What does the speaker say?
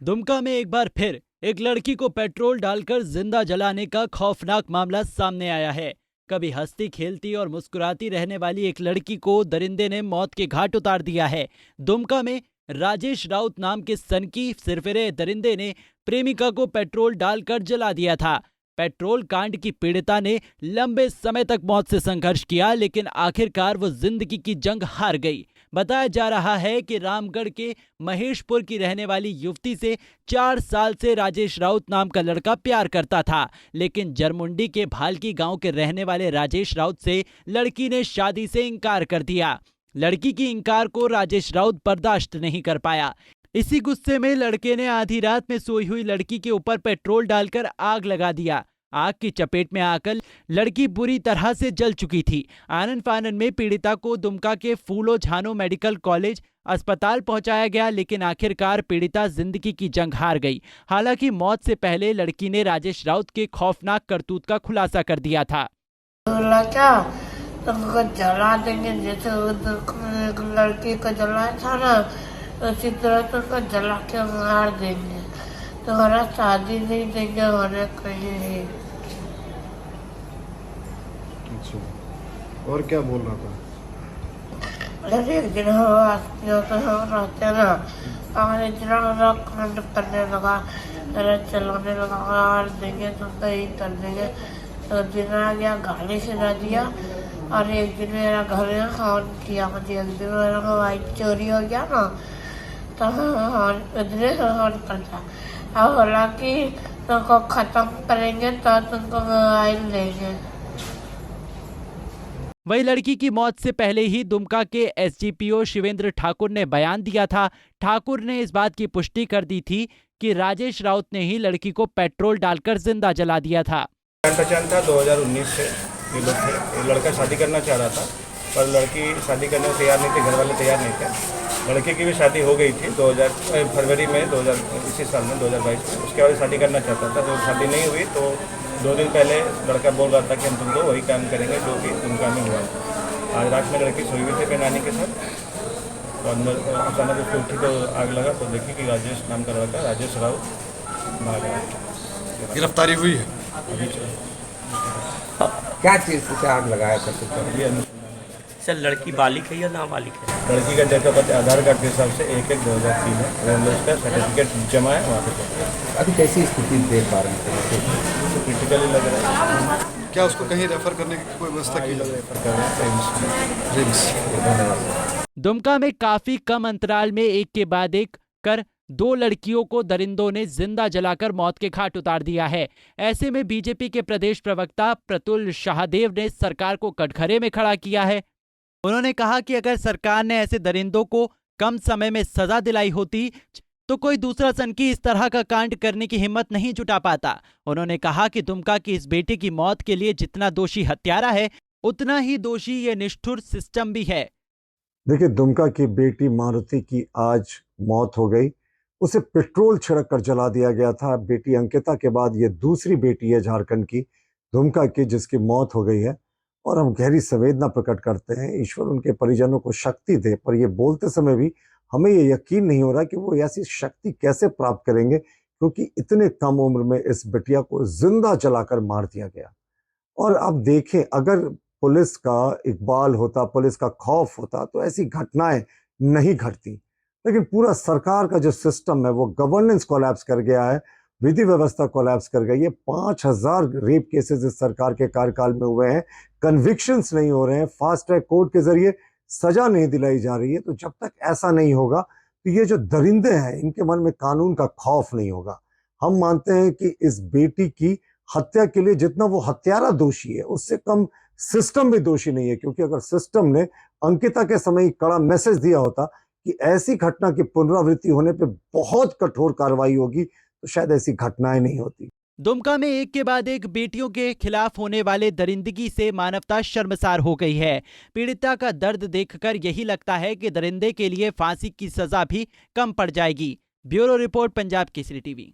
दुमका में एक बार फिर एक लड़की को पेट्रोल डालकर जिंदा जलाने का खौफनाक मामला सामने आया है। कभी हंसती खेलती और मुस्कुराती रहने वाली एक लड़की को दरिंदे ने मौत के घाट उतार दिया है। दुमका में राजेश राउत नाम के सनकी सिरफिरे दरिंदे ने प्रेमिका को पेट्रोल डालकर जला दिया था। पेट्रोल कांड की पीड़िता ने लंबे समय तक मौत से संघर्ष किया, लेकिन आखिरकार वो जिंदगी की जंग हार गई। बताया जा रहा है कि रामगढ़ के महेशपुर की रहने वाली युवती से 4 साल से राजेश राउत नाम का लड़का प्यार करता था, लेकिन जरमुंडी के भालकी गांव के रहने वाले राजेश राउत से लड़की ने शादी से इनकार कर दिया। लड़की की इनकार को राजेश राउत बर्दाश्त नहीं कर पाया। इसी गुस्से में लड़के ने आधी रात में सोई हुई लड़की के ऊपर पेट्रोल डालकर आग लगा दिया। आग की चपेट में आकर लड़की बुरी तरह से जल चुकी थी। आनन फानन में पीड़िता को दुमका के फूलो झानो मेडिकल कॉलेज अस्पताल पहुंचाया गया, लेकिन आखिरकार पीड़िता जिंदगी की जंग हार गई। हालांकि मौत से पहले लड़की ने राजेश राउत के खौफनाक करतूत का खुलासा कर दिया था। तुमको जला देंगे, जैसे लड़की को जलाया था ना, उसी तरह तुमको जला के मार देंगे। तुम्हारा शादी नहीं देंगे होने कहीं भी। अच्छा, और क्या बोल रहा था? एक दिन हम रहते ना, और इतना कांड करने लगा, चलाने लगा, मार देंगे तुमको, यही कर देंगे। तो दिन आ गया, गाड़ी से ला दिया। और एक दिन मेरा घर में हॉर्न किया, मुझे एक दिन मेरा मोबाइल चोरी हो गया ना, तो हॉर्न करता। अब बोला कि तुमको खत्म करेंगे तो तुमको मोबाइल देंगे। वही लड़की की मौत से पहले ही दुमका के एसडीपीओ शिवेंद्र ठाकुर ने बयान दिया था। ठाकुर ने इस बात की पुष्टि कर दी थी कि राजेश राउत ने ही लड़की को पेट्रोल डालकर जिंदा जला दिया था। पहचान था 2019 से ये लोग थे। ये लड़का शादी करना चाह रहा था, पर लड़की शादी करने को तैयार नहीं थी, घर वाले तैयार नहीं थे। लड़की की भी शादी हो गई थी फरवरी में इसी साल में 2022 में। उसके बाद शादी करना चाहता था, तो शादी नहीं हुई। तो 2 दिन पहले लड़का बोल रहा था कि हम तुमको वही काम करेंगे जो कि दुमका में हुआ। आज रात में लड़की सोई हुई थी अपने नानी के साथ, तो अंदर अचानक उसको उठी तो आग लगा। तो देखी कि राजेश नाम का लड़का राजेश राउत मार गया। गिरफ्तारी हुई है? क्या चीज़ से आग लगाया था? सर लड़की बालिग है या नाबालिग है? लड़की का date of birth Aadhaar card के हिसाब से 1/1/2003 है। उसका सर्टिफिकेट जमा है वहाँ पे। अभी कैसी स्थिति देख पा रहे हैं? क्रिटिकली लग रहा है। क्या उसको कहीं रेफर करने की कोई व्यवस्था की जाए? रेफर कर रहे हैं रिम्स। दुमका में काफी कम अंतराल में एक के बाद एक कर 2 लड़कियों को दरिंदों ने जिंदा जलाकर मौत के घाट उतार दिया है। ऐसे में बीजेपी के प्रदेश प्रवक्ता प्रतुल शाहदेव ने सरकार को कटघरे में खड़ा किया है। उन्होंने कहा कि अगर सरकार ने ऐसे दरिंदों को कम समय में सजा दिलाई होती तो कोई दूसरा सनकी इस तरह का कांड करने की हिम्मत नहीं जुटा पाता। उन्होंने कहा कि दुमका की इस बेटी की मौत के लिए जितना दोषी हत्यारा है, उतना ही दोषी ये निष्ठुर सिस्टम भी है। देखिए, दुमका की बेटी मारुति की आज मौत हो गई। उसे पेट्रोल छिड़क कर जला दिया गया था। बेटी अंकिता के बाद ये दूसरी बेटी है झारखंड की, दुमका की, जिसकी मौत हो गई है। और हम गहरी संवेदना प्रकट करते हैं, ईश्वर उनके परिजनों को शक्ति दे। पर ये बोलते समय भी हमें ये यकीन नहीं हो रहा कि वो ऐसी शक्ति कैसे प्राप्त करेंगे, क्योंकि इतने कम उम्र में इस बिटिया को जिंदा जलाकर मार दिया गया। और अब देखें, अगर पुलिस का इकबाल होता, पुलिस का खौफ होता, तो ऐसी घटनाएं नहीं घटती। लेकिन पूरा सरकार का जो सिस्टम है वो गवर्नेंस कोलैप्स कर गया है, विधि व्यवस्था कोलैप्स कर गई है। 5000 रेप केसेस इस सरकार के कार्यकाल में हुए हैं, कन्विक्शंस नहीं हो रहे हैं, फास्ट ट्रैक कोर्ट के जरिए सजा नहीं दिलाई जा रही है। तो जब तक ऐसा नहीं होगा तो ये जो दरिंदे हैं, इनके मन में कानून का खौफ नहीं होगा। हम मानते हैं कि इस बेटी की हत्या के लिए जितना वो हत्यारा दोषी है, उससे कम सिस्टम भी दोषी नहीं है। क्योंकि अगर सिस्टम ने अंकिता के समय ही कड़ा मैसेज दिया होता कि ऐसी घटना की पुनरावृत्ति होने पे बहुत कठोर कार्रवाई होगी, तो शायद ऐसी घटनाएं नहीं होती। दुमका में एक के बाद एक बेटियों के खिलाफ होने वाले दरिंदगी से मानवता शर्मसार हो गई है। पीड़िता का दर्द देखकर यही लगता है कि दरिंदे के लिए फांसी की सजा भी कम पड़ जाएगी। Bureau report, Punjab Kesari TV.